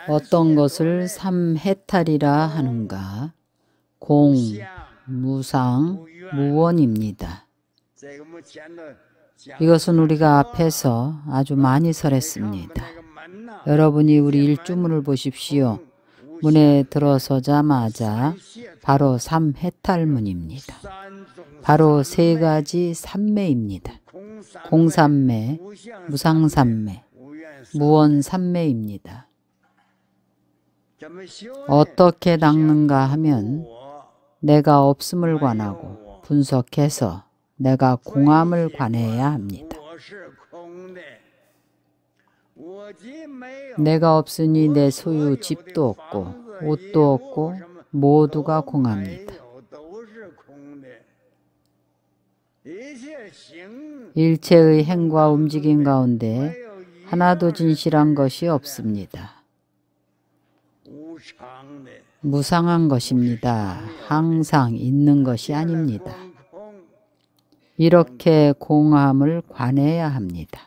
어떤 것을 삼해탈이라 하는가? 공, 무상, 무원입니다. 이것은 우리가 앞에서 아주 많이 설했습니다. 여러분이 우리 일주문을 보십시오. 문에 들어서자마자 바로 삼해탈문입니다. 바로 세 가지 삼매입니다. 공삼매, 무상삼매, 무원삼매입니다. 어떻게 닦는가 하면 내가 없음을 관하고 분석해서 내가 공함을 관해야 합니다. 내가 없으니 내 소유 집도 없고 옷도 없고 모두가 공합니다. 일체의 행과 움직임 가운데 하나도 진실한 것이 없습니다. 무상한 것입니다. 항상 있는 것이 아닙니다. 이렇게 공함을 관해야 합니다.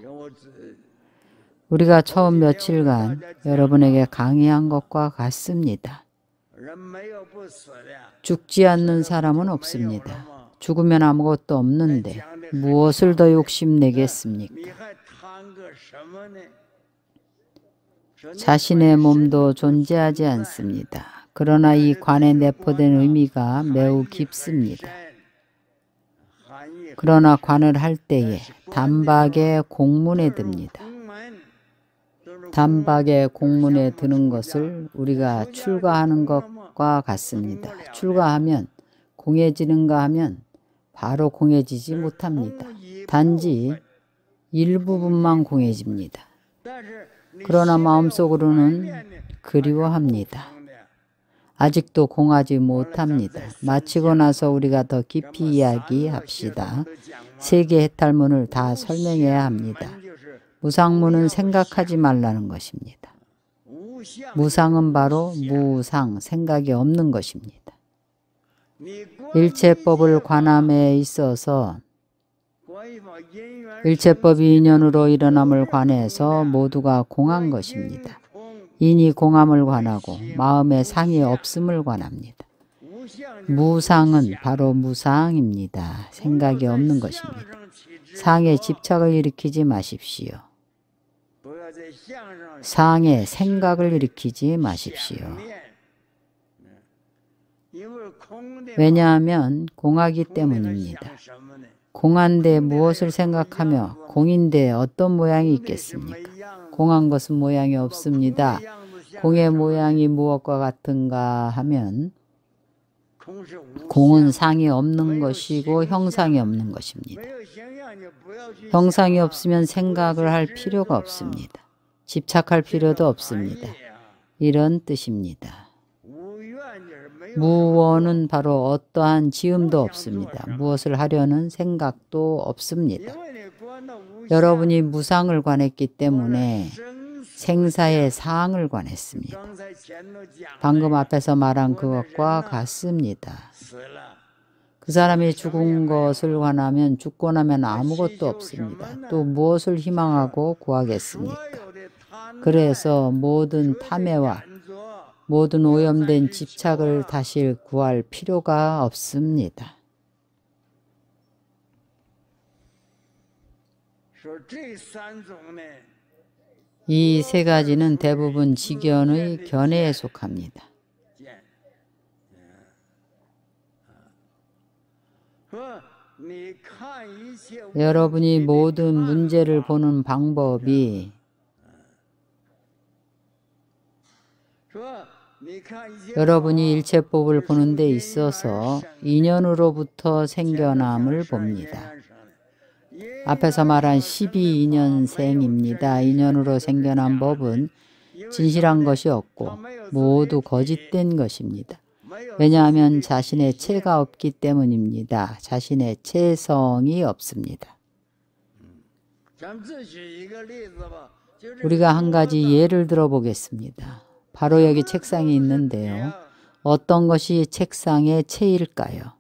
우리가 처음 며칠간 여러분에게 강의한 것과 같습니다. 죽지 않는 사람은 없습니다. 죽으면 아무것도 없는데 무엇을 더 욕심내겠습니까? 자신의 몸도 존재하지 않습니다. 그러나 이 관에 내포된 의미가 매우 깊습니다. 그러나 관을 할 때에 단박에 공문에 듭니다. 단박에 공문에 드는 것을 우리가 출가하는 것과 같습니다. 출가하면 공해지는가 하면 바로 공해지지 못합니다. 단지 일부분만 공해집니다. 그러나 마음속으로는 그리워합니다. 아직도 공하지 못합니다. 마치고 나서 우리가 더 깊이 이야기합시다. 세 개의 해탈문을 다 설명해야 합니다. 무상문은 생각하지 말라는 것입니다. 무상은 바로 무상, 생각이 없는 것입니다. 일체법을 관함에 있어서 일체법이 인연으로 일어남을 관해서 모두가 공한 것입니다. 인이 공함을 관하고 마음의 상이 없음을 관합니다. 무상은 바로 무상입니다. 생각이 없는 것입니다. 상에 집착을 일으키지 마십시오. 상에 생각을 일으키지 마십시오. 왜냐하면 공하기 때문입니다. 공한데 무엇을 생각하며 공인데 어떤 모양이 있겠습니까? 공한 것은 모양이 없습니다. 공의 모양이 무엇과 같은가 하면 공은 상이 없는 것이고 형상이 없는 것입니다. 형상이 없으면 생각을 할 필요가 없습니다. 집착할 필요도 없습니다. 이런 뜻입니다. 무원은 바로 어떠한 지음도 없습니다. 무엇을 하려는 생각도 없습니다. 여러분이 무상을 관했기 때문에 생사의 사항을 관했습니다. 방금 앞에서 말한 그것과 같습니다. 그 사람이 죽은 것을 관하면 죽고 나면 아무것도 없습니다. 또 무엇을 희망하고 구하겠습니까? 그래서 모든 탐해와 모든 오염된 집착을 다시 구할 필요가 없습니다. 이 세 가지는 대부분 지견의 견해에 속합니다. 여러분이 모든 문제를 보는 방법이 여러분이 일체법을 보는 데 있어서 인연으로부터 생겨남을 봅니다. 앞에서 말한 12인연생입니다. 인연으로 생겨난 법은 진실한 것이 없고 모두 거짓된 것입니다. 왜냐하면 자신의 체가 없기 때문입니다. 자신의 체성이 없습니다. 우리가 한 가지 예를 들어보겠습니다. 바로 여기 책상이 있는데요. 어떤 것이 책상의 체일까요?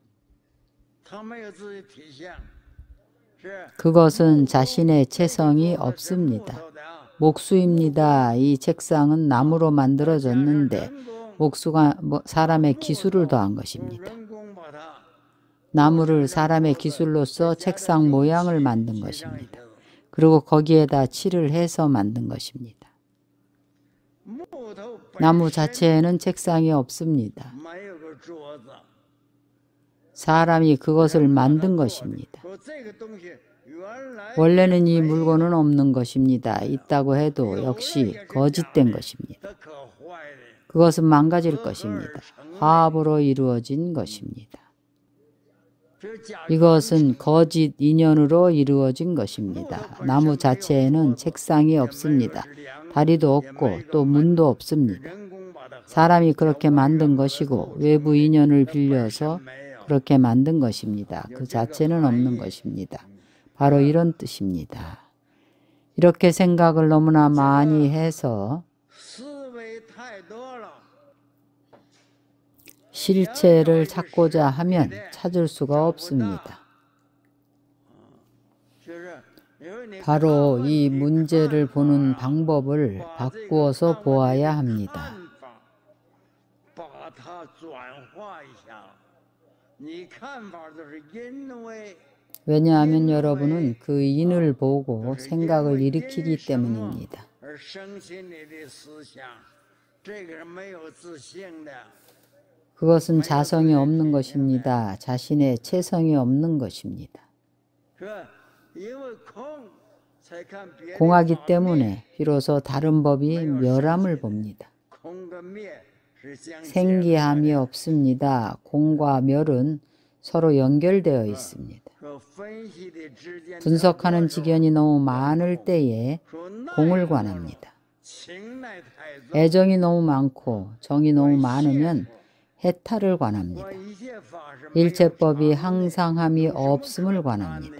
그것은 자신의 체성이 없습니다. 목수입니다. 이 책상은 나무로 만들어졌는데 목수가 사람의 기술을 더한 것입니다. 나무를 사람의 기술로서 책상 모양을 만든 것입니다. 그리고 거기에다 칠을 해서 만든 것입니다. 나무 자체에는 책상이 없습니다. 사람이 그것을 만든 것입니다. 원래는 이 물건은 없는 것입니다. 있다고 해도 역시 거짓된 것입니다. 그것은 망가질 것입니다. 화합으로 이루어진 것입니다. 이것은 거짓 인연으로 이루어진 것입니다. 나무 자체에는 책상이 없습니다. 다리도 없고 또 문도 없습니다. 사람이 그렇게 만든 것이고 외부 인연을 빌려서 그렇게 만든 것입니다. 그 자체는 없는 것입니다. 바로 이런 뜻입니다. 이렇게 생각을 너무나 많이 해서 실체를 찾고자 하면 찾을 수가 없습니다. 바로 이 문제를 보는 방법을 바꾸어서 보아야 합니다. 왜냐하면 여러분은 그 인을 보고 생각을 일으키기 때문입니다. 그것은 자성이 없는 것입니다. 자신의 체성이 없는 것입니다. 공하기 때문에 비로소 다른 법이 멸함을 봅니다. 생기함이 없습니다. 공과 멸은 서로 연결되어 있습니다. 분석하는 지견이 너무 많을 때에 공을 관합니다. 애정이 너무 많고 정이 너무 많으면 해탈을 관합니다. 일체법이 항상함이 없음을 관합니다.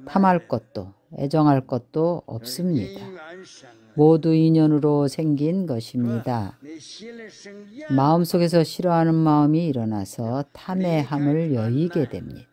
탐할 것도 애정할 것도 없습니다. 모두 인연으로 생긴 것입니다. 마음속에서 싫어하는 마음이 일어나서 탐의 함을 여의게 됩니다.